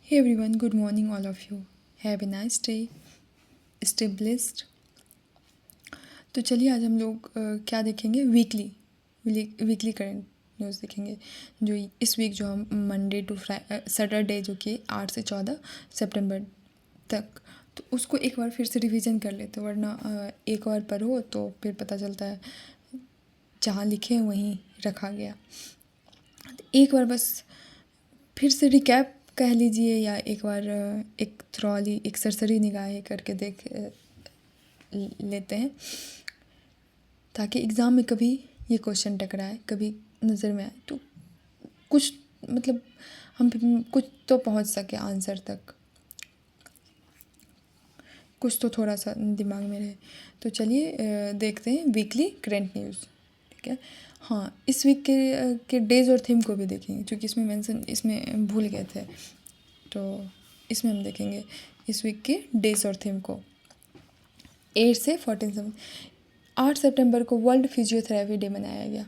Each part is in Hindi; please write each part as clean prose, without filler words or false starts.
Hey everyone, good morning all of you. Have a nice day. Stay blessed. तो चलिए आज हम लोग क्या देखेंगे वीकली करंट न्यूज़ देखेंगे जो इस वीक जो हम मंडे टू सैटरडे जो कि 8 से 14 सितंबर तक तो उसको एक बार फिर से रिवीजन कर लेते वरना एक बार पढ़ो तो फिर पता चलता है जहाँ लिखे हैं वहीं रखा गया। तो एक बार बस फिर से रिकैप कह लीजिए या एक बार एक थ्रॉली एक सरसरी निगाहें करके देख लेते हैं ताकि एग्ज़ाम में कभी ये क्वेश्चन टकराए कभी नज़र में आए तो कुछ मतलब हम कुछ तो पहुंच सके आंसर तक, कुछ तो थोड़ा सा दिमाग में रहे। तो चलिए देखते हैं वीकली करंट न्यूज़। ठीक है, हाँ इस वीक के डेज और थीम को भी देखेंगे क्योंकि इसमें मेंशन इसमें भूल गए थे तो इसमें हम देखेंगे इस वीक के डेज और थीम को। 8 से 14 8 सितंबर को वर्ल्ड फिजियोथेरेपी डे मनाया गया।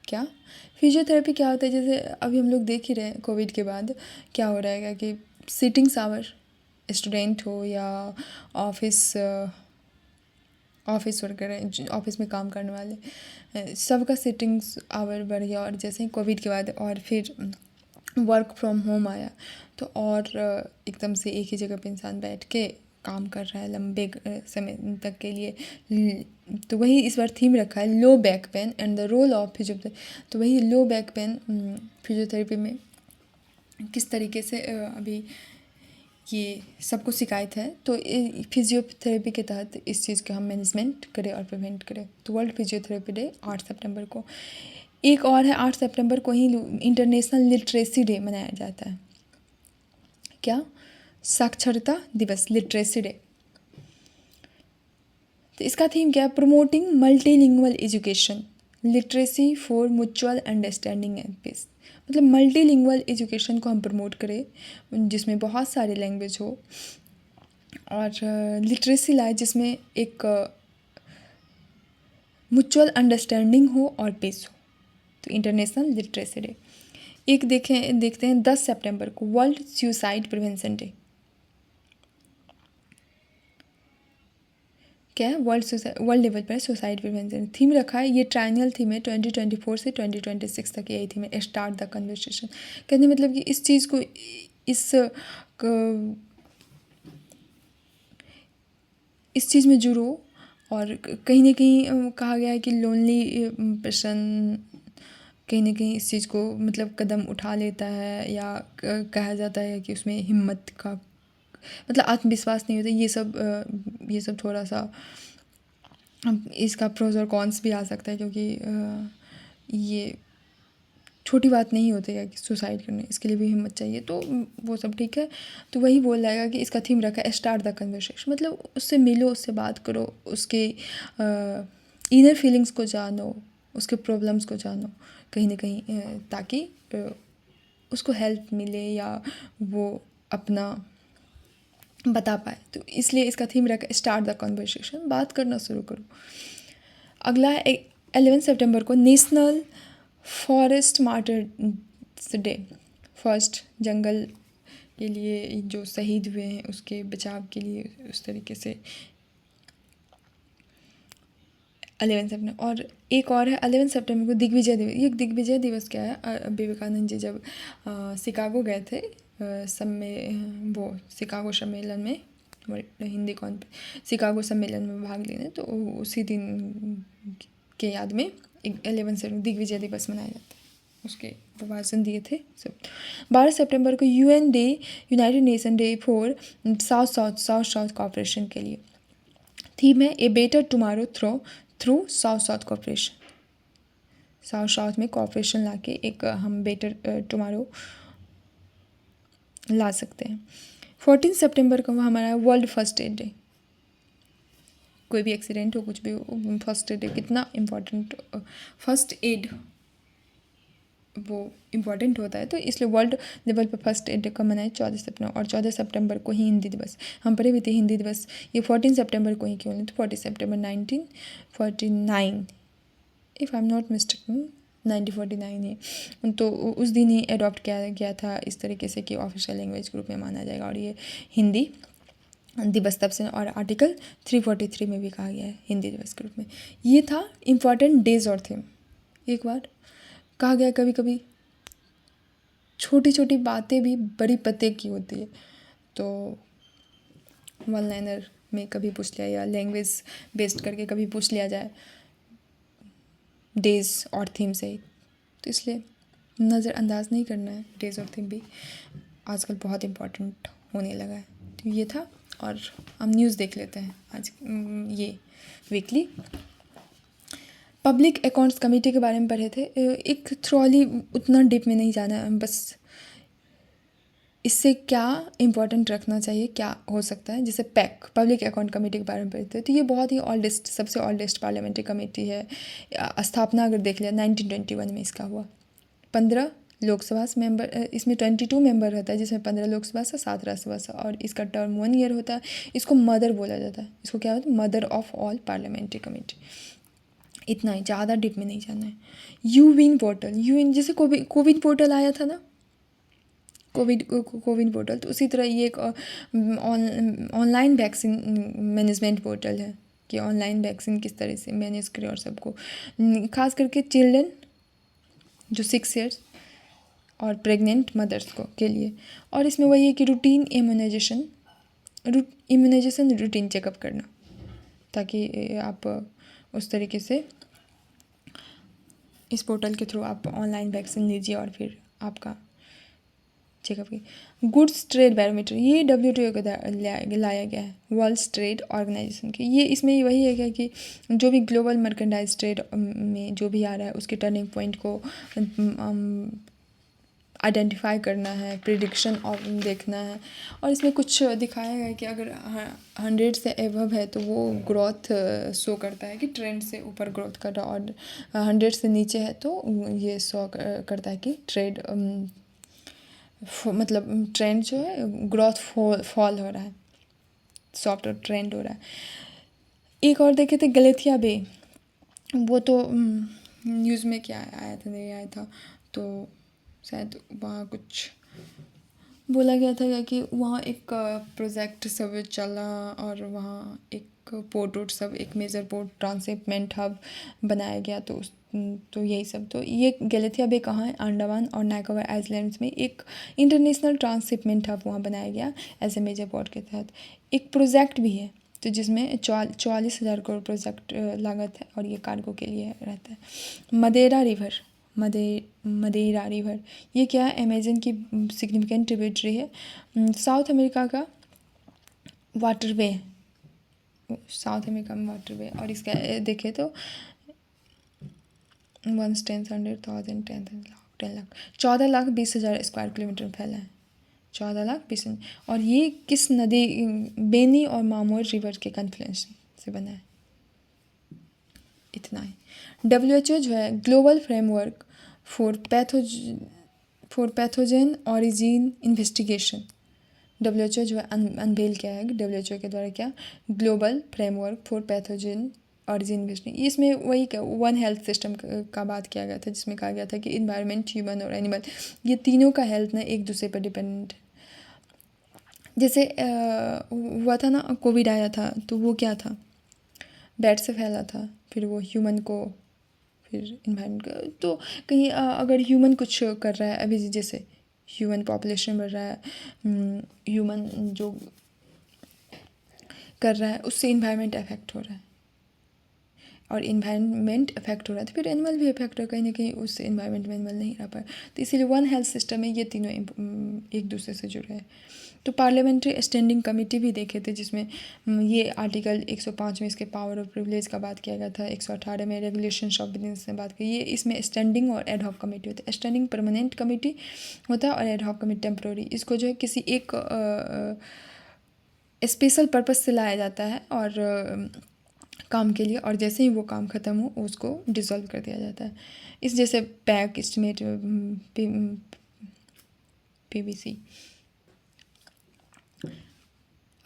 क्या फिजियोथेरेपी क्या होता है? जैसे अभी हम लोग देख ही रहे हैं कोविड के बाद क्या हो रहेगा कि सिटिंग्स आवर स्टूडेंट हो या ऑफिस वर्कर ऑफिस में काम करने वाले सबका सिटिंग्स आवर बढ़ गया और जैसे ही कोविड के बाद और फिर वर्क फ्रॉम होम आया तो और एकदम से एक ही जगह पे इंसान बैठ के काम कर रहा है लंबे समय तक के लिए। तो वही इस बार थीम रखा है low back pain and the role of physiotherapy. तो वही लो बैक पेन फिजियोथेरेपी में किस तरीके से अभी ये सबको शिकायत है तो फिजियोथेरेपी के तहत इस चीज़ का हम मैनेजमेंट करें और प्रिवेंट करें। तो वर्ल्ड फिजियोथेरेपी डे 8 सितंबर को। एक और है 8 सितंबर को ही इंटरनेशनल लिटरेसी डे मनाया जाता है। क्या? साक्षरता दिवस, लिटरेसी डे। तो इसका थीम क्या है? Promoting multilingual education, literacy for mutual understanding and peace. मतलब मल्टीलिंगुअल एजुकेशन को हम प्रमोट करें जिसमें बहुत सारे लैंग्वेज हो और लिटरेसी लाए जिसमें एक म्यूचुअल अंडरस्टैंडिंग हो और पीस हो। तो इंटरनेशनल लिटरेसी डे। एक देखते हैं 10 सितंबर को वर्ल्ड सुसाइड प्रिवेंशन डे। क्या है? वर्ल्ड लेवल पर सुसाइड प्रिवेंशन थीम रखा है। ये ट्रायनल थीम है 2024 से 2026 तक यही थीम है स्टार्ट द कन्वर्सेशन। कहने मतलब कि इस चीज़ को इस चीज़ में जुड़ो और कहीं ना कहीं कहा गया है कि लोनली पर्सन कहीं ना कहीं इस चीज़ को मतलब कदम उठा लेता है या कहा जाता है कि उसमें हिम्मत का मतलब आत्मविश्वास नहीं होता। ये सब थोड़ा सा इसका प्रोज और कॉन्स भी आ सकता है क्योंकि ये छोटी बात नहीं होती है कि सुसाइड करने, इसके लिए भी हिम्मत चाहिए। तो वो सब ठीक है। तो वही बोल जाएगा कि इसका थीम रखा है स्टार्ट द कन्वर्सेशन, मतलब उससे मिलो, उससे बात करो, उसके इनर फीलिंग्स को जानो, उसके प्रॉब्लम्स को जानो कहीं ना कहीं ताकि उसको हेल्प मिले या वो अपना बता पाए। तो इसलिए इसका थीम रखा स्टार्ट द कन्वर्सेशन, बात करना शुरू करो। अगला 11 सितंबर को national forest martyrs day. First जंगल के लिए जो शहीद हुए हैं उसके बचाव के लिए उस तरीके से 11 सितंबर। और एक और है 11 सितंबर को दिग्विजय दिवस। ये दिग्विजय दिवस क्या है? विवेकानंद जी जब शिकागो गए थे शिकागो सम्मेलन में हिंदी शिकागो सम्मेलन में भाग लेने, तो उसी दिन के याद में 11 सितंबर दिग्विजय दिवस मनाया जाता है। उसके वो भाषण दिए थे सब। 12 सितंबर को United Nation Day for South South cooperation के लिए थीम है a better tomorrow through South South cooperation. South में कॉपरेशन लाके एक हम बेटर टुमारो ला सकते हैं। 14 सितंबर को हमारा वर्ल्ड फर्स्ट एड डे। कोई भी एक्सीडेंट हो कुछ भी हो, फर्स्ट एड कितना इम्पोर्टेंट, फर्स्ट एड वो इम्पॉर्टेंट होता है। तो इसलिए वर्ल्ड लेवल पर फर्स्ट एड का मनाए 14 सितंबर। और 14 सितंबर को ही हिंदी दिवस हम पढ़े भी थे। हिंदी दिवस ये 14 सितंबर को ही क्यों नहीं, तो 40 सितंबर 1949 if I am not mistaken 1949 ही, तो उस दिन ही अडॉप्ट किया गया था इस तरीके से कि ऑफिशियल लैंग्वेज ग्रुप में माना जाएगा, और ये हिंदी दिवस तब से, और आर्टिकल 343 में भी कहा गया है हिंदी दिवस के रूप में। ये था इम्पॉर्टेंट डेज और थीम। एक बार कहा गया कभी कभी छोटी छोटी बातें भी बड़ी पते की होती है, तो वन लाइनर में कभी पूछ लिया या लैंग्वेज बेस्ड करके कभी पूछ लिया जाए डेज और थीम से ही, तो इसलिए नज़रअंदाज नहीं करना है। डेज और थीम भी आजकल बहुत इम्पोर्टेंट होने लगा है। तो ये था, और हम न्यूज़ देख लेते हैं आज ये वीकली पब्लिक अकाउंट्स कमेटी के बारे में पढ़े थे। एक थ्रोली उतना डीप में नहीं जाना है, बस इससे क्या इम्पोर्टेंट रखना चाहिए, क्या हो सकता है। जैसे पैक पब्लिक अकाउंट कमेटी के बारे में पढ़ते हैं, तो ये बहुत ही ओल्डेस्ट, सबसे ओल्डेस्ट पार्लियामेंट्री कमेटी है। स्थापना अगर देख लिया 1921 में इसका हुआ। 15 लोकसभा से मेंबर, इसमें 22 मेंबर रहता है, जिसमें 15 लोकसभा से 7 राज्यसभा से, और इसका टर्म 1 ईयर होता है। इसको मदर बोला जाता है, इसको क्या होता है, mother of all parliamentary committee. इतना ही, ज़्यादा डीप में नहीं जाना है। यूविन पोर्टल, यूविन जैसे कोविन पोर्टल आया था ना, कोविन पोर्टल, तो उसी तरह ये एक ऑनलाइन वैक्सीन मैनेजमेंट पोर्टल है कि ऑनलाइन वैक्सीन किस तरह से मैनेज करें, और सबको, खास करके चिल्ड्रन जो 6 ईयर्स और प्रेग्नेंट मदर्स को के लिए। और इसमें वही है कि रूटीन इम्यूनाइजेशन रूटीन चेकअप करना, ताकि आप उस तरीके से इस पोर्टल के थ्रू आप ऑनलाइन वैक्सीन लीजिए और फिर आपका चेकअप की। गुड्स ट्रेड बैरोमीटर, ये WTO के लाया गया है, वर्ल्ड ट्रेड ऑर्गेनाइजेशन के। ये इसमें वही है क्या कि जो भी ग्लोबल मर्केंडाइज ट्रेड में जो भी आ रहा है उसके टर्निंग पॉइंट को आइडेंटिफाई करना है, प्रिडिक्शन और देखना है। और इसमें कुछ दिखाया गया है कि अगर 100 से एबव है तो वो ग्रोथ शो करता है कि ट्रेंड से ऊपर ग्रोथ कर रहा, और 100 से नीचे है तो ये शो करता है कि ट्रेड मतलब ट्रेंड जो है ग्रोथ फॉल हो रहा है, सॉफ्ट ट्रेंड हो रहा है। एक और देखे थे गलेथिया बे, वो तो न्यूज़ में क्या आया था, नहीं आया था, तो शायद वहाँ कुछ बोला गया था कि वहाँ एक प्रोजेक्ट सब चला, और वहाँ एक पोर्ट वोट सब, एक मेजर पोर्ट ट्रांसशिपमेंट हब बनाया गया। तो यही सब, तो ये गलेथिया बे कहाँ है, अंडमान और निकोबार आइलैंड्स में एक इंटरनेशनल ट्रांसशिपमेंट हब वहाँ बनाया गया एज ए मेजर पोर्ट के तहत। एक प्रोजेक्ट भी है, तो जिसमें 44,000 करोड़ प्रोजेक्ट लागत है, और ये कार्गो के लिए रहता है। मदेरा रिवर, ये क्या है, अमेजन की सिग्निफिकेंट ट्रिब्यूटरी है। साउथ अमेरिका का वाटरवे, साउथ अमेरिका में वाटरवे, और इसका देखें तो 1 10 100,000 10 लाख 14,20,000 स्क्वायर किलोमीटर में फैला है, 14,20,000। और ये किस नदी, बेनी और मामोर रिवर के कन्फ्लुएंस से बना है। इतना ही। WHO जो है global framework for pathogen origin investigation. WHO जो है अनवेल किया है, WHO के द्वारा क्या, global framework for pathogen origin investigation. इसमें वही क्या, वन हेल्थ सिस्टम का बात किया गया था, जिसमें कहा गया था कि इन्वायरमेंट, ह्यूमन और एनिमल, ये तीनों का हेल्थ ना एक दूसरे पर डिपेंडेंट है। जैसे हुआ था ना, कोविड आया था, तो वो क्या था, बैट से फैला था, फिर वो ह्यूमन को, फिर इन्वायरमेंट का। तो कहीं अगर ह्यूमन कुछ कर रहा है, अभी जैसे ह्यूमन पॉपुलेशन बढ़ रहा है, ह्यूमन जो कर रहा है उससे इन्वायरमेंट अफेक्ट हो रहा है, और इन्वायरमेंट अफेक्ट हो रहा है तो फिर एनिमल भी अफेक्ट हो रहा है, कहीं ना कहीं उस इन्वायरमेंट में एनिमल नहीं रह पाए। तो इसीलिए वन हेल्थ सिस्टम में ये तीनों एक दूसरे से जुड़े हैं। तो पार्लियामेंट्री स्टैंडिंग कमेटी भी देखे थे, जिसमें ये आर्टिकल 105 में इसके पावर और प्रिविलेज का बात किया गया था, 118 में रेगुलेशन ऑफ बिजनेस में बात की। ये इसमें स्टैंडिंग और एड हॉक कमेटी होती है। स्टैंडिंग परमानेंट कमेटी होता है, और एड हॉक कमेटी टेम्प्रोरी। इसको जो है किसी एक स्पेशल पर्पस से लाया जाता है और काम के लिए, और जैसे ही वो काम ख़त्म हो उसको डिसॉल्व कर दिया जाता है। इस जैसे पैक एस्टिमेट, PVC।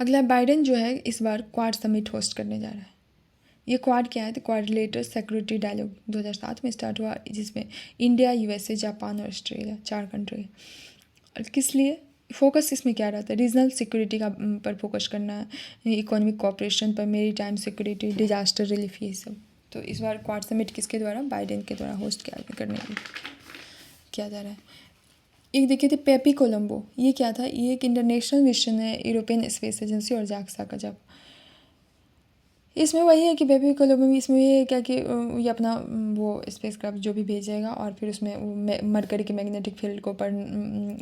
अगला बाइडेन जो है इस बार क्वाड समिट होस्ट करने जा रहा है। ये क्वाड क्या है? तो क्वाड्रिलेटरल सिक्योरिटी डायलॉग 2007 में स्टार्ट हुआ, जिसमें इंडिया, यूएसए, जापान और ऑस्ट्रेलिया 4 कंट्री है। और किस लिए फोकस इसमें क्या रहता है? रीजनल सिक्योरिटी का पर फोकस करना है, इकोनॉमिक कोऑपरेशन पर, मेरी टाइम सिक्योरिटी, डिजास्टर रिलीफ, ये सब। तो इस बार क्वाड समिट किसके द्वारा? बाइडेन के द्वारा होस्ट किया जा रहा है। एक देखिए थे पेपी कोलंबो, ये क्या था? ये एक इंटरनेशनल मिशन है यूरोपियन स्पेस एजेंसी और जाक्सा का। जब इसमें वही है कि पेपी कोलंबो में इसमें ये है क्या कि ये अपना वो स्पेस क्राफ्ट जो भी भेजेगा और फिर उसमें मरकरी के मैग्नेटिक फील्ड को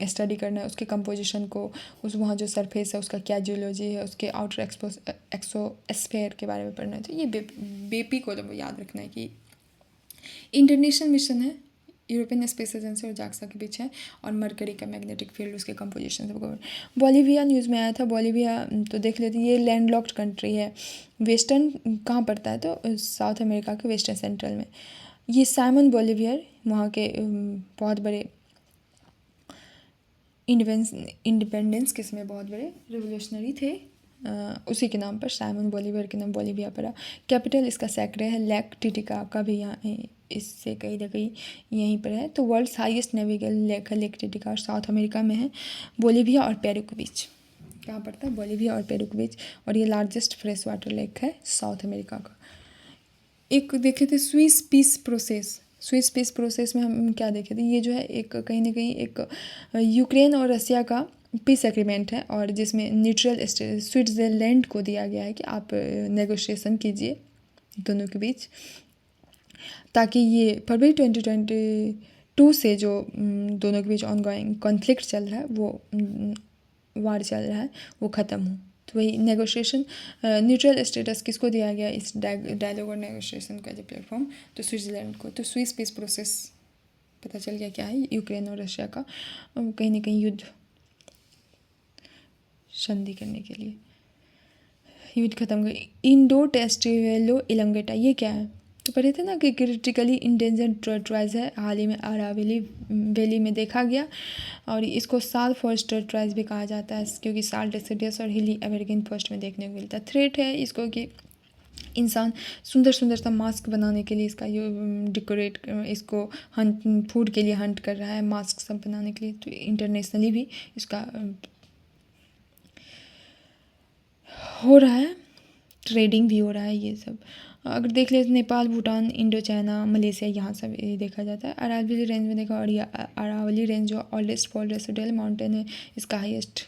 स्टडी करना है, उसके कंपोजिशन को, उस वहाँ जो सरफेस है उसका क्या जियोलॉजी है, उसके आउटर एक्सोस्फेयर के बारे में पढ़ना है। तो ये बेपी कोलंबो याद रखना है कि इंटरनेशनल मिशन है, यूरोपियन स्पेस एजेंसी और जाक्सा के बीच है, और मरकरी का मैग्नेटिक फील्ड, उसके कंपोजिशन सब कवर। बोलीविया न्यूज़ में आया था। बोलीविया तो देख लेते, ये लैंडलॉक्ड कंट्री है। वेस्टर्न कहाँ पड़ता है? तो साउथ अमेरिका के वेस्टर्न सेंट्रल में। ये साइमन बोलीवियर वहाँ के बहुत बड़े इंडिपेंडेंस के समय बहुत बड़े रिवोल्यूशनरी थे। उसी के नाम पर साइमन बोलीवियर के नाम बोलीविया पड़ा। कैपिटल इसका सैक्रे है। लेक टिटिका का भी यहाँ इससे कहीं ना कहीं यहीं पर है। तो वर्ल्ड्स हाईएस्ट नेविगेबल लेक है लेक टिटिका, और साउथ अमेरिका में है, बोलीविया और पेरू के बीच। कहाँ पड़ता है? बोलीविया और पेरू के बीच। और ये लार्जेस्ट फ्रेश वाटर लेक है साउथ अमेरिका का। एक देखे थे Swiss peace process. Swiss peace process में हम क्या देखे थे? ये जो है एक कहीं ना कहीं एक यूक्रेन और रसिया का पीस एग्रीमेंट है, और जिसमें न्यूट्रल स्विट्ज़रलैंड को दिया गया है कि आप नेगोशिएशन कीजिए दोनों के बीच, ताकि ये फरवरी 2022 से जो दोनों के बीच ऑनगोइंग कॉन्फ्लिक्ट चल रहा है, वो वार चल रहा है, वो ख़त्म हो। तो वही नेगोशिएशन न्यूट्रल स्टेटस किसको दिया गया इस डायलॉग और नेगोशिएशन का जो प्लेटफॉर्म? तो स्विट्ज़रलैंड को। तो स्विस पीस प्रोसेस पता चल गया क्या है? यूक्रेन और रशिया का कहीं ना कहीं युद्ध संधि करने के लिए, युद्ध खत्म कर। इंडो टेस्टिवेलो इलंगेटा, ये क्या है? तो पढ़े थे ना कि क्रिटिकली इंडेंजर्ड टर्टवाइज है, हाल ही में अरावली वैली में देखा गया, और इसको साल फर्स्ट टर्टवाइज भी कहा जाता है, क्योंकि साल डेसिडियस और हिली एवरग्रीन फर्स्ट में देखने को मिलता है। थ्रेट है इसको कि इंसान सुंदर सुंदर सा मास्क बनाने के लिए इसका डेकोरेट, इसको हंट, फूड के लिए हंट कर रहा है, मास्क सब बनाने के लिए। तो इंटरनेशनली भी इसका हो रहा है, ट्रेडिंग भी हो रहा है ये सब। अगर देख ले Nepal, Bhutan, Indo China, Malaysia, यहाँ सब ये देखा जाता है। अरावली रेंज में देखा, और ये अरावली रेंज जो ऑल्डेस्ट फॉल रेसिडुअल माउंटेन है, इसका हाईएस्ट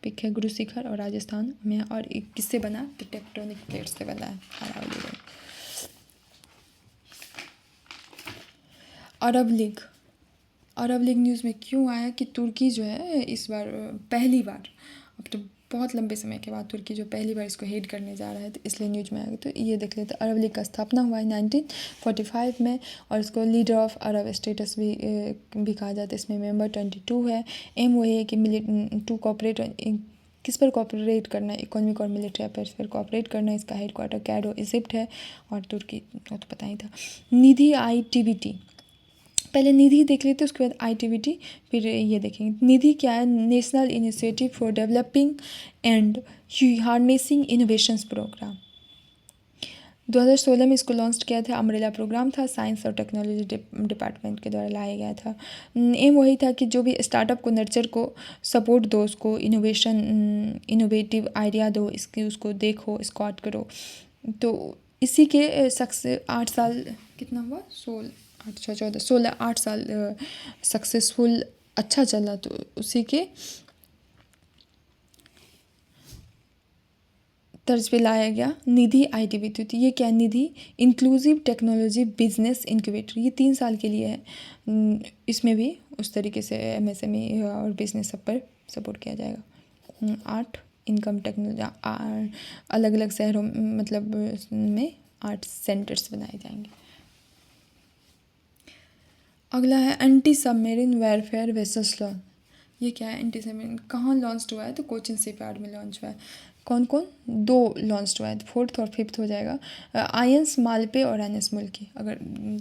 पिक है गुरु शिखर, और राजस्थान में है। और किससे बना? तो टेक्टोनिक प्लेट से बना है अरावली रेंज। अरब लीग न्यूज़ में क्यों आया कि तुर्की जो है इस बार पहली बार, अब तो बहुत लंबे समय के बाद तुर्की जो पहली बार इसको हेड करने जा रहा है, तो इसलिए न्यूज़ में आएगा। तो ये देख लेते, अरब लीग का स्थापना हुआ है 1945 में, और इसको लीडर ऑफ अरब स्टेटस भी कहा जाता है। इसमें मेंबर 22 है। एम वही है कि टू कॉपरेट, किस पर कॉपरेट करना है? इकोनॉमिक और मिलिट्री अफेयर्स पर कॉपरेट करना है। इसका हेडक्वार्टर कैरो इजिप्ट है, और तुर्की वो तो पता ही था। निधि ITBT, पहले निधि देख लेते उसके बाद ITBT, फिर ये देखेंगे। निधि क्या है? National initiative for developing and harnessing innovations programme. 2016 में इसको लॉन्च किया था। अम्ब्रेला प्रोग्राम था, साइंस और टेक्नोलॉजी डिपार्टमेंट के द्वारा लाया गया था। एम वही था कि जो भी स्टार्टअप को नर्चर को सपोर्ट दो, उसको इनोवेटिव आइडिया दो, इसकी उसको देखो, स्कॉट करो। तो इसी के 8 साल कितना हुआ? 8 साल सक्सेसफुल अच्छा चला, तो उसी के तर्ज पे लाया गया निधि ITBT। तो ये क्या निधि? इंक्लूसिव टेक्नोलॉजी बिजनेस इंक्यूबेटर, ये 3 साल के लिए है। इसमें भी उस तरीके से MSME और बिजनेस सब पर सपोर्ट किया जाएगा। 8 इनकम टेक्नोलॉजी, अलग अलग शहरों मतलब में 8 सेंटर्स बनाए जाएंगे। अगला है एंटी सबमरीन वेयरफेयर वेसल्स लॉ। ये क्या है? एंटी सबमरीन कहाँ लॉन्च हुआ है? तो कोचिन शिपयार्ड में लॉन्च हुआ है। कौन कौन? 2 लॉन्च हुआ है, 4th और 5th हो जाएगा। INS मालपे और INS मुल्की। अगर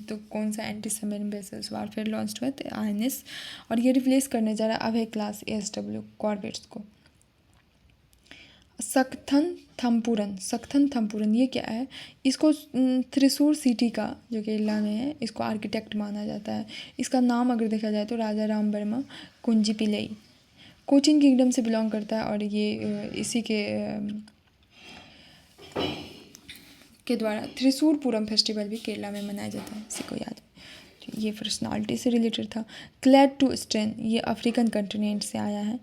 तो कौन सा anti submarine vessels warfare launch हुआ है? तो INS, और ये रिप्लेस करने जा रहा है अभय क्लास ASW कॉर्वेट्स को। सक्थन थम्पुरन ये क्या है? इसको त्रिशूर सिटी का जो केरला में है, इसको आर्किटेक्ट माना जाता है। इसका नाम अगर देखा जाए तो राजा राम वर्मा कुंजिपिल्लई कोचिन किंगडम से बिलोंग करता है, और ये इसी के द्वारा त्रिशूरपुरम फेस्टिवल भी केरला में मनाया जाता है, इसी को याद है। तो ये पर्सनालिटी से रिलेटेड था। क्लैड टू स्टैन ये अफ्रीकन कंटिनेंट से आया है,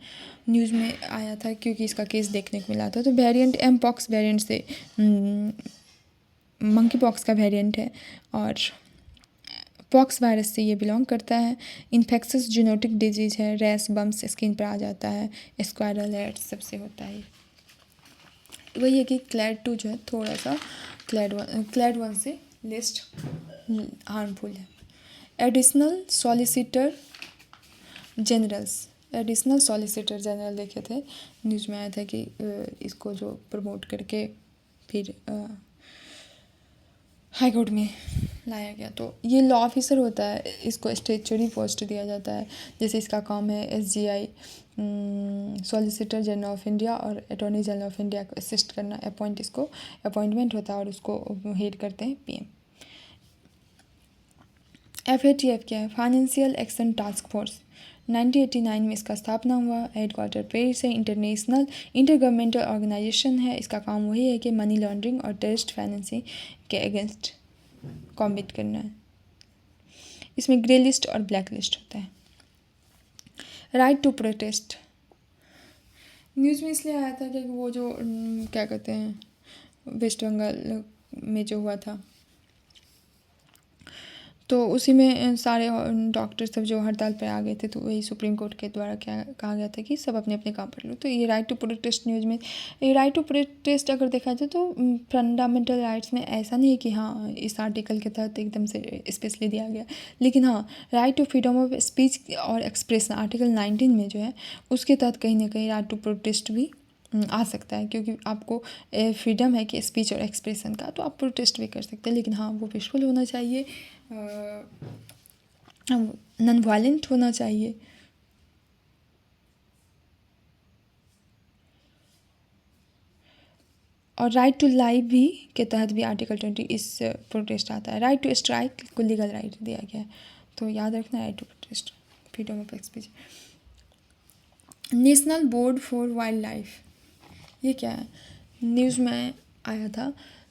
न्यूज़ में आया था क्योंकि इसका केस देखने को मिला था। तो वेरिएंट एम पॉक्स वेरिएंट से मंकी पॉक्स का वेरिएंट है, और पॉक्स वायरस से ये बिलोंग करता है। इन्फेक्शस जूनोटिक डिजीज़ है, रैश बम्स स्किन पर आ जाता है, स्क्वायरल हेड सबसे होता है। वही है कि क्लैड टू जो है थोड़ा सा क्लैड वन से लिस्ट हार्मफुल है। एडिशनल सॉलिसिटर जनरल देखे थे, न्यूज़ में आया था कि इसको जो प्रमोट करके फिर हाई कोर्ट में लाया गया। तो ये लॉ ऑफिसर होता है, इसको स्टेचुरी पोस्ट दिया जाता है। जैसे इसका काम है SGI solicitor general of India और अटॉर्नी जनरल ऑफ इंडिया को असिस्ट करना। अपॉइंटमेंट होता है और उसको हेड करते हैं PM। FATF क्या है? Financial action task force. 1989 में इसका स्थापना हुआ। हेडक्वार्टर पेरिस है। इंटर गवर्नमेंटल ऑर्गेनाइजेशन है। इसका काम वही है कि मनी लॉन्ड्रिंग और टेररिस्ट फाइनेंसिंग के अगेंस्ट कॉम्बिट करना है। इसमें ग्रे लिस्ट और ब्लैक लिस्ट होता है। राइट टू प्रोटेस्ट न्यूज़ में इसलिए आया था कि वो जो क्या कहते हैं वेस्ट बंगाल में जो हुआ था, तो उसी में सारे डॉक्टर सब जो हड़ताल पर आ गए थे, तो वही सुप्रीम कोर्ट के द्वारा क्या कहा गया था कि सब अपने अपने काम पर लो। तो ये राइट टू प्रोटेस्ट न्यूज़ में, ये राइट टू प्रोटेस्ट अगर देखा जाए तो फंडामेंटल राइट्स में ऐसा नहीं है कि हाँ इस आर्टिकल के तहत एकदम से स्पेशली दिया गया, लेकिन हाँ right to freedom of speech और एक्सप्रेशन आर्टिकल 19 में जो है उसके तहत कहीं ना कहीं राइट टू प्रोटेस्ट भी आ सकता है, क्योंकि आपको फ्रीडम है कि स्पीच और एक्सप्रेशन का, तो आप प्रोटेस्ट भी कर सकते हैं, लेकिन हाँ वो पीसफुल होना चाहिए, नॉन वायलेंट होना चाहिए। और राइट टू लाइफ भी के तहत भी आर्टिकल 20 इस प्रोटेस्ट आता है। राइट टू स्ट्राइक को लीगल राइट दिया गया है, तो याद रखना right to protest, freedom of speech. National board for wildlife ये क्या है? न्यूज़ में आया था,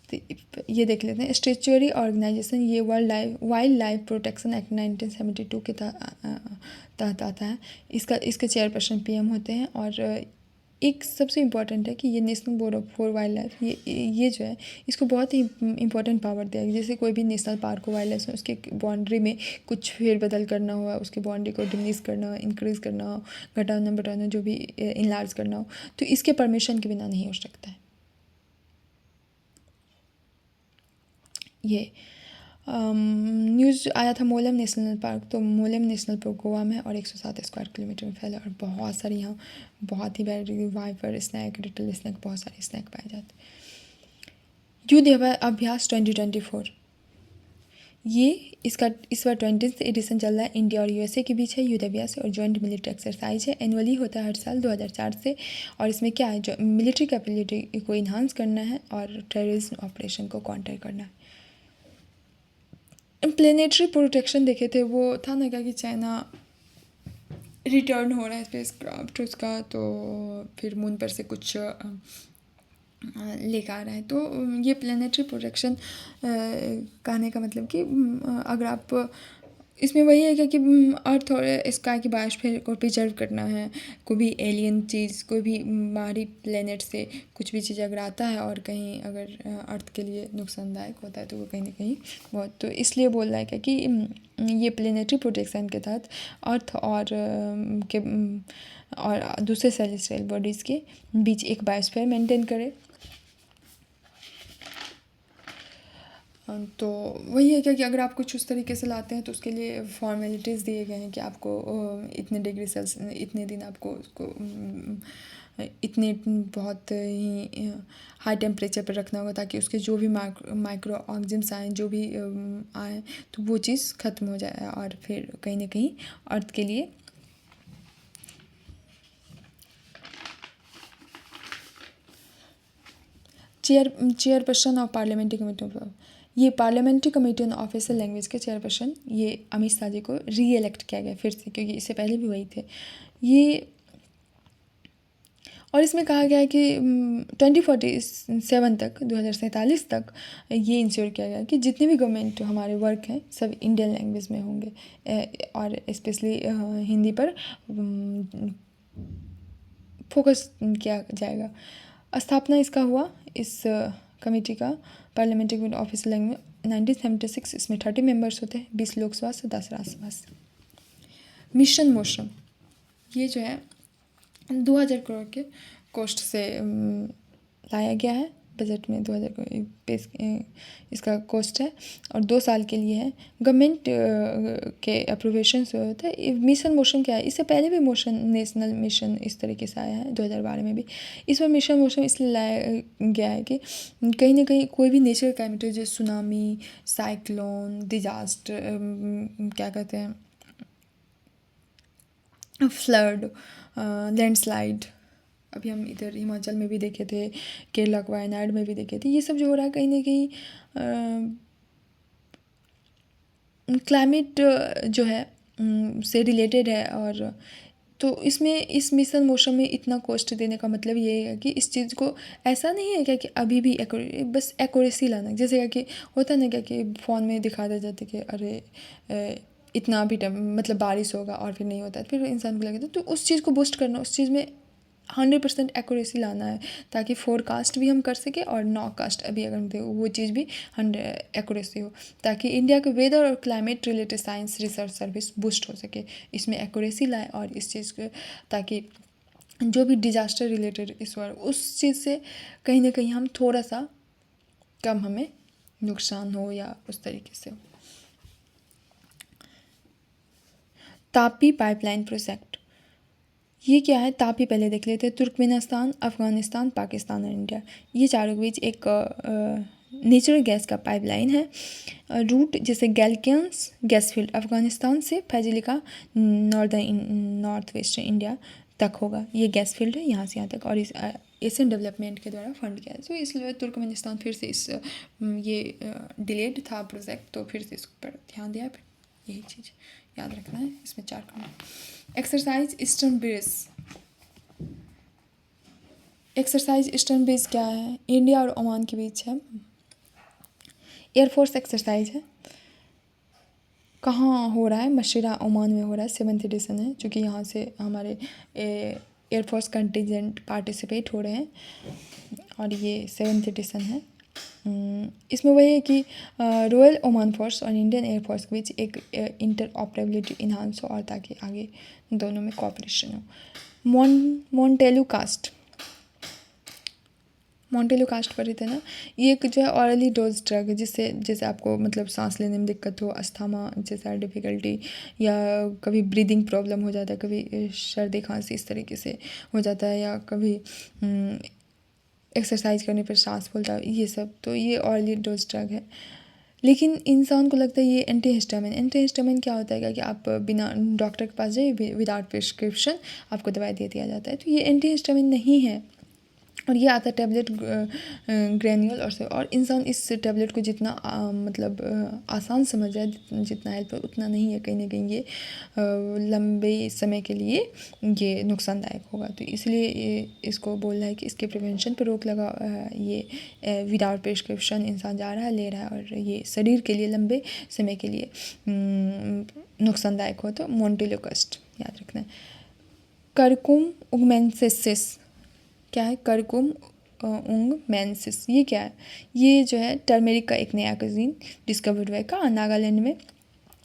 तो ये देख लेते हैं। स्टेचुअरी ऑर्गेनाइजेशन ये वाइल्ड लाइफ प्रोटेक्शन एक्ट 1972 के तहत आता है। इसके चेयरपर्सन PM होते हैं, और एक सबसे इम्पॉर्टेंट है कि ये national board for wildlife ये जो है इसको बहुत ही इम्पोर्टेंट पावर दिया है। जैसे कोई भी नेशनल पार्क हो, वाइल्ड लाइफ उसके बाउंड्री में कुछ फेरबदल करना हो, उसकी बाउंड्री को डिमिनिश करना हो, इंक्रीज़ करना हो, घटाना बढ़ाना, जो भी इनलार्ज करना हो, तो इसके परमिशन के बिना नहीं हो सकता है। ये न्यूज़ आया था मोलम नेशनल पार्क, तो मोलम नेशनल पार्क गोवा में और 107 स्क्वायर किलोमीटर में फैला, और बहुत सारी यहाँ बहुत ही variety viper snack, little snack, बहुत सारे स्नैक पाए जाते हैं। युद्ध अभ्यास 2024 ये इसका इस बार 20th एडिशन चल रहा है। इंडिया और USA के बीच है युद्ध अभ्यास और जॉइंट मिलिट्री एक्सरसाइज है। एनुअली होता है हर साल 2004 से, और इसमें क्या है, जो मिलिट्री कैपेबिलिटी को इन्हांस करना है और टेररिज्म ऑपरेशन को काउंटर करना है। प्लेनेटरी प्रोटेक्शन देखे थे, वो था ना क्या कि चाइना रिटर्न हो रहा है स्पेसक्राफ्ट उसका, तो फिर मून पर से कुछ लेकर आ रहा है। तो ये प्लेनेटरी प्रोटेक्शन कहने का मतलब कि अगर आप इसमें वही है कि अर्थ और स्काई की बायोस्फीयर को प्रिजर्व करना है। कोई भी एलियन चीज़, कोई भी बाहरी प्लेनेट से कुछ भी चीज़ अगर आता है और कहीं अगर अर्थ के लिए नुकसानदायक होता है, तो वो कहीं ना कहीं बहुत, तो इसलिए बोल रहा है कि ये प्लेनेटरी प्रोटेक्शन के तहत अर्थ और दूसरे सेलेस्टियल बॉडीज़ के बीच एक बायोस्फीयर मेंटेन करे। तो वही है कि अगर आप कुछ उस तरीके से लाते हैं तो उसके लिए फॉर्मेलिटीज़ दिए गए हैं कि आपको इतने डिग्री सेल्सियस इतने दिन आपको उसको इतने बहुत ही हाई टेम्परेचर पर रखना होगा, ताकि उसके जो भी माइक्रो ऑर्गेनिम्स आए, जो भी आए, तो वो चीज़ ख़त्म हो जाए और फिर कहीं ना कहीं अर्थ के लिए chairperson of parliamentary committee of, ये parliamentary committee on official language के चेयरपर्सन ये अमित शाह जी को री इलेक्ट किया गया फिर से, क्योंकि इससे पहले भी वही थे ये। और इसमें कहा गया है कि 2047 तक, 2047 तक ये इंश्योर किया गया कि जितने भी गवर्नमेंट हमारे वर्क हैं सब इंडियन लैंग्वेज में होंगे, और स्पेशली हिंदी पर फोकस किया जाएगा। स्थापना इसका हुआ, इस कमेटी का, पार्लियामेंट्री कमेटी ऑफिशियल लैंग्वेज 1976। इसमें 30 मेंबर्स होते हैं, 20 लोकसभा से, 10 राज्यसभा से। मिशन मोशन ये जो है 2000 करोड़ के कॉस्ट से लाया गया है बजट में, 2000 करोड़ पेश इसका कॉस्ट है और 2 साल के लिए है। गवर्नमेंट के अप्रूवेशन से होता है। मिशन मोशन क्या है, इससे पहले भी मोशन, नेशनल मिशन इस तरीके से आया है 2012 में भी। इस बार मिशन मोशन इसलिए लाया गया है कि कहीं ना कहीं कोई भी नेचुरल कैलेमिटी जैसे सुनामी, साइक्लोन, डिजास्टर, क्या कहते हैं, फ्लड, लैंडस्लाइड, अभी हम इधर हिमाचल में भी देखे थे, केरला के वायनाड में भी देखे थे, ये सब जो हो रहा है कहीं ना कहीं क्लाइमेट जो है से रिलेटेड है। और तो इसमें इस मिशन मोशन में इतना कॉस्ट देने का मतलब ये है कि इस चीज़ को ऐसा नहीं है क्या कि अभी भी बस एक्यूरेसी लाना, जैसे क्या कि होता है ना क्या कि फ़ोन में दिखा दिया जाता है कि अरे इतना भी टाइम मतलब बारिश होगा और फिर नहीं होता है, फिर इंसान को लगता है। तो उस चीज़ को बूस्ट करना, उस चीज़ में 100% एक्यूरेसी लाना है ताकि फोरकास्ट भी हम कर सकें और नॉकास्ट अभी अगर हम वो चीज़ भी 100 एक्यूरेसी हो, ताकि इंडिया के वेदर और climate related science research service boost हो सके, इसमें एक्यूरेसी लाए और इस चीज़ को, ताकि जो भी डिजास्टर रिलेटेड इस बार उस चीज़ से कहीं ना कहीं हम थोड़ा सा कम हमें नुकसान हो या उस तरीके से हो। तापी पाइपलाइन प्रोजेक्ट ये क्या है, तापी पहले देख लेते हैं। तुर्कमेनिस्तान, अफ़गानिस्तान, पाकिस्तान और इंडिया, ये चारों के बीच एक नेचुरल गैस का पाइपलाइन है। रूट जैसे गैलकियंस गैस फील्ड अफ़गानिस्तान से फैजिलिका नॉर्थ वेस्टर्न इंडिया तक होगा, ये गैस फील्ड है यहाँ से यहाँ तक, और इस एशियन डेवलपमेंट के द्वारा फंड किया है। तो इसलिए तुर्कमेनिस्तान फिर से इस ये डिलेड था प्रोजेक्ट, तो फिर से इस पर ध्यान दिया, फिर यही चीज़ याद रखना है। इसमें 4 काम। Exercise eastern bridge, exercise eastern bridge क्या है, इंडिया और ओमान के बीच है, एयरफोर्स एक्सरसाइज है। कहाँ हो रहा है, मशरा ओमान में हो रहा है, 7th एडिशन है, चूँकि यहाँ से हमारे एयरफोर्स कंटिजेंट पार्टिसिपेट हो रहे हैं और ये 7th एडिशन है। इसमें वही है कि रॉयल ओमान फोर्स और इंडियन एयरफोर्स के बीच एक इंटर ऑपरेबिलिटी इन्हांस हो और ताकि आगे दोनों में कोऑपरेशन हो। मोंटेलू कास्ट, मोंटेलू कास्ट पर रहते हैं ना, ये एक जो है ऑरली डोज ड्रग है, जिससे जैसे आपको मतलब सांस लेने में दिक्कत हो, अस्थमा जैसा डिफ़िकल्टी, या कभी ब्रीदिंग प्रॉब्लम हो जाता है, कभी सर्दी खांसी इस तरीके से हो जाता है, या कभी एक्सरसाइज करने पर सांस फूलता है, ये सब, तो ये ऑरली डोज ड्रग है। लेकिन इंसान को लगता है ये एंटी हिस्टामिन, एंटी हिस्टामिन क्या होता है कि आप बिना डॉक्टर के पास जाइए, विदाउट प्रिस्क्रिप्शन आपको दवाई दे दिया जाता है, तो ये एंटी हिस्टामिन नहीं है। और ये आता है टैबलेट ग्रैन्यूल और इंसान इस टैबलेट को जितना मतलब आसान समझ जाए, जितना हेल्प है उतना नहीं है, कहीं ना कहीं ये लंबे समय के लिए ये नुकसानदायक होगा। तो इसलिए इसको बोल रहा है कि इसके प्रिवेंशन पर रोक लगा, ये विदाउट प्रिस्क्रिप्शन इंसान जा रहा है, ले रहा है, और ये शरीर के लिए लंबे समय के लिए नुकसानदायक हो। तो मोंटेलू कास्ट याद रखना है। करकुम उगमेंसिस क्या है, करकुम उंगमेंसिस ये क्या है, ये जो है टर्मेरिक का एक नया कज़िन डिस्कवर्ड हुआ है नागालैंड में।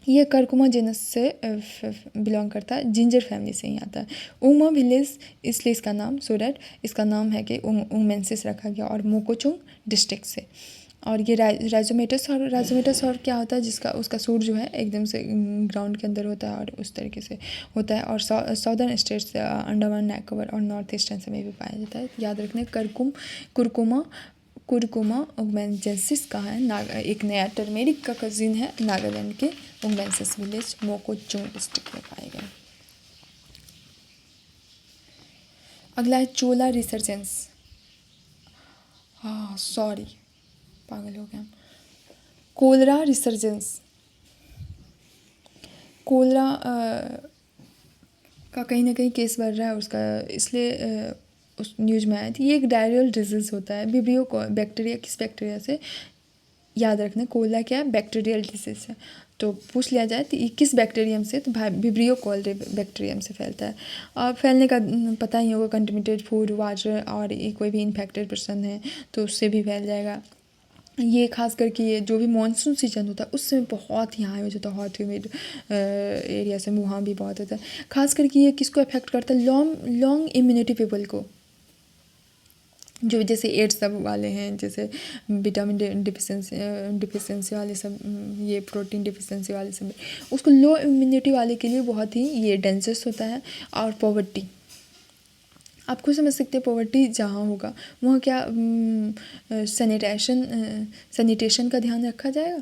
ये करकुमा जेनस से बिलोंग करता है, जिंजर फैमिली से ही आता है। उंगमा विलेज इसलिए इसका नाम, सो डैट इसका नाम है कि उंगमेंसिस रखा गया, और मोकोचुंग डिस्ट्रिक्ट से। और ये राइजोमेटस और क्या होता है, जिसका उसका सूट जो है एकदम से ग्राउंड के अंदर होता है और उस तरीके से होता है, और साउदर्न स्टेट्स अंडमान निकोबार और नॉर्थ ईस्टर्न से में भी पाया जाता है। याद रखने कुरकुमा उगमेंसिस का है एक नया टर्मेरिक का कजिन है, नागालैंड के उगमेंसिस विलेज मोकोचुंग डिस्ट्रिक्ट में पाया गया। अगला है चोला रिसर्जेंस। हाँ सॉरी, पागल हो गया। कोलरा रिसर्जेंस, कोलरा का कहीं ना कहीं केस बढ़ रहा है उसका, इसलिए उस न्यूज़ में आई थी। ये एक डायरियल डिजीज़ होता है। विब्रियो बैक्टीरिया, किस बैक्टीरिया से, याद रखना कोला क्या है, बैक्टीरियल डिजीज़ है। तो पूछ लिया जाए तो ये किस बैक्टीरियम से, तो विब्रियो कोलरे बैक्टीरियम से फैलता है। और फैलने का पता ही होगा, कंटेमिनेटेड फूड, वाटर, और ये कोई भी इन्फेक्टेड पर्सन है तो उससे भी फैल जाएगा। ये खास करके ये जो भी मानसून सीजन होता है उस समय बहुत ही हाई हो जाता है, हॉट ह्यूमिड एरिया से, वहाँ भी बहुत होता है। खास करके ये किसको अफेक्ट करता है, लॉन्ग इम्यूनिटी पीपल को, जो जैसे एड्स सब वाले हैं, जैसे विटामिन डिफिशेंसी वाले सब, ये प्रोटीन डिफिशेंसी वाले सब, उसको लो इम्यूनिटी वाले के लिए बहुत ही ये डेंजरस होता है। और पॉवर्टी, आप खुद समझ सकते हैं, पॉवर्टी जहाँ होगा वहाँ क्या सैनिटेशन का ध्यान रखा जाएगा?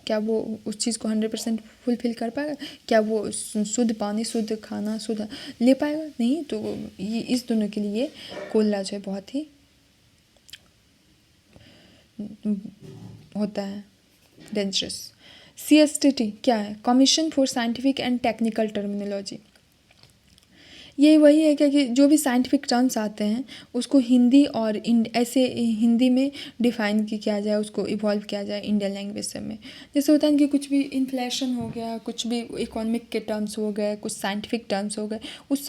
क्या वो उस चीज़ को 100% फुलफिल कर पाएगा? क्या वो शुद्ध पानी, शुद्ध खाना, शुद्ध ले पाएगा? नहीं। तो ये इस दोनों के लिए कोलरा जो है बहुत ही होता है डेंजरस। CSTT क्या है? Commission for scientific and technical terminology. ये वही है क्या कि जो भी साइंटिफिक टर्म्स आते हैं उसको हिंदी और ऐसे हिंदी में डिफ़ाइन किया जाए, उसको इवॉल्व किया जाए इंडियन लैंग्वेज से में। जैसे होता है कि कुछ भी इन्फ्लेशन हो गया, कुछ भी इकोनॉमिक के टर्म्स हो गए, कुछ साइंटिफिक टर्म्स हो गए, उस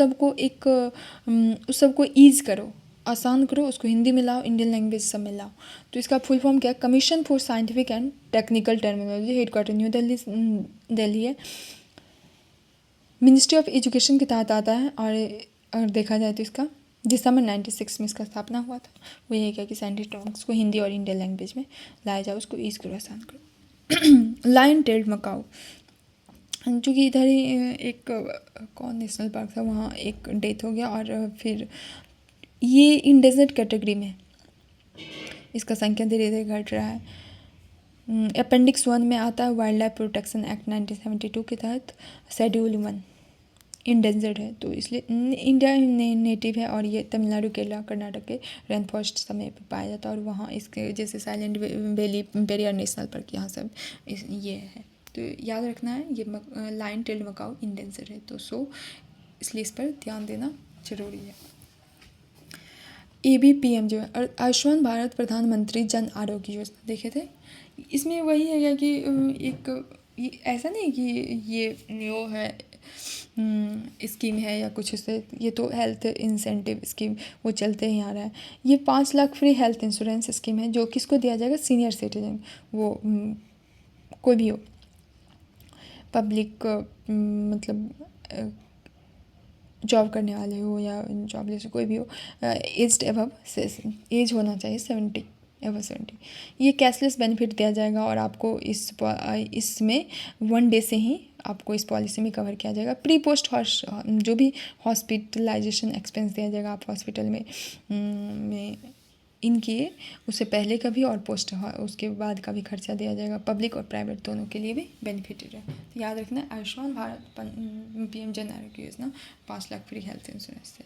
सबको ईज़ करो, आसान करो, उसको हिंदी में लाओ, इंडियन लैंग्वेज सब में लाओ। तो इसका फुल फॉर्म क्या है? Commission for scientific and technical terminology, headquarter new Delhi है। मिनिस्ट्री ऑफ एजुकेशन के तहत आता है। और अगर देखा जाए तो इसका दिसंबर 96 में इसका स्थापना हुआ था। वो यही क्या कि साइंटिफिक टर्म्स को हिंदी और इंडियन लैंग्वेज में लाया जाए, उसको ईज़ करो, आसान करो। लायन टेल्ड मकाऊ, चूँकि इधर ही एक कौन नेशनल पार्क था, वहाँ एक डेथ हो गया, और फिर ये इंडेंजर्ड कैटेगरी में इसका संख्या धीरे धीरे घट रहा है। अपेंडिक्स 1 में आता है वाइल्ड लाइफ प्रोटेक्शन एक्ट 1972 के तहत, शेड्यूल 1 इंडेंजर्ड है। तो इसलिए इंडिया नेटिव है, और ये तमिलनाडु, केरला, कर्नाटक के रेन फॉरेस्ट समय पे पाया जाता है। और वहाँ इसके जैसे silent valley, Periyar national park, यहाँ सब ये है। तो याद रखना है, ये लायन टेल्ड मकाऊ इंडेंजर्ड है, तो इसलिए इस पर ध्यान देना जरूरी है। ABPM जो है, आयुष्मान भारत प्रधानमंत्री जन आरोग्य योजना, देखे थे। इसमें वही है कि एक ऐसा नहीं कि ये न्यू है स्कीम है या कुछ उससे, ये तो हेल्थ इंसेंटिव स्कीम वो चलते ही आ रहा है। ये 5 lakh free health insurance scheme है, जो किसको दिया जाएगा? सीनियर सिटीजन, वो कोई भी हो, पब्लिक मतलब जॉब करने वाले हो या जॉबलेस, कोई भी हो, एज्ड एबव एज होना चाहिए 70, एबव 70। ये कैशलेस बेनिफिट दिया जाएगा, और आपको इसमें 1 डे से ही आपको इस पॉलिसी में कवर किया जाएगा। प्री पोस्ट जो भी हॉस्पिटलाइजेशन एक्सपेंस दिया जाएगा, आप हॉस्पिटल में इनके उससे पहले का भी और पोस्ट उसके बाद का भी खर्चा दिया जाएगा। पब्लिक और प्राइवेट दोनों के लिए भी बेनिफिटेड है। तो याद रखना है, Ayushman Bharat PM Jan Arogya Yojana 5 lakh free health insurance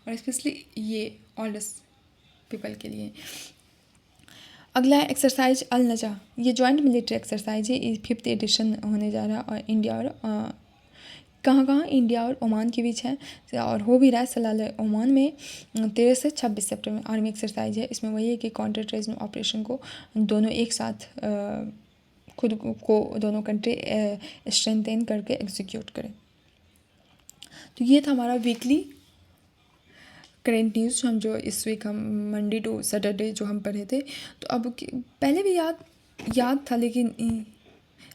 और स्पेशली ये ओल्डर्स पीपल के लिए। अगला है एक्सरसाइज अल नजा, ये जॉइंट मिलिट्री एक्सरसाइज है, 5th एडिशन होने जा रहा है, और इंडिया और कहाँ इंडिया और ओमान के बीच है, और हो भी रहा है सलाल ओमान में 13 से 26 सितंबर। आर्मी एक्सरसाइज है, इसमें वही है कि काउंटर टेररिज्म ऑपरेशन को दोनों एक साथ खुद को दोनों कंट्री स्ट्रेंथन करके एग्जीक्यूट करें। तो ये था हमारा वीकली करेंट न्यूज़, हम जो इस वीक हम मंडे टू सैटरडे जो हम पढ़े थे। तो अब पहले भी याद था,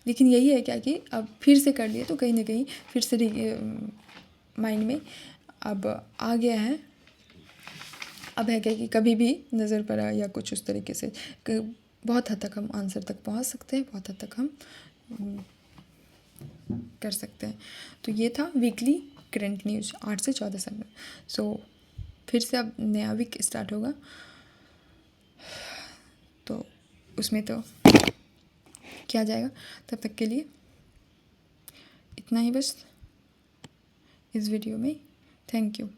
लेकिन यही है क्या कि अब फिर से कर लिए तो कहीं ना कहीं फिर से माइंड में अब आ गया है। अब है क्या कि कभी भी नज़र पड़ा या कुछ उस तरीके से बहुत हद तक हम आंसर तक पहुंच सकते हैं, बहुत हद तक हम कर सकते हैं। तो ये था वीकली करंट न्यूज़ 8 से 14 सितंबर। सो फिर से अब नया वीक स्टार्ट होगा, तो उसमें तो किया जाएगा। तब तक के लिए इतना ही बस इस वीडियो में। Thank you.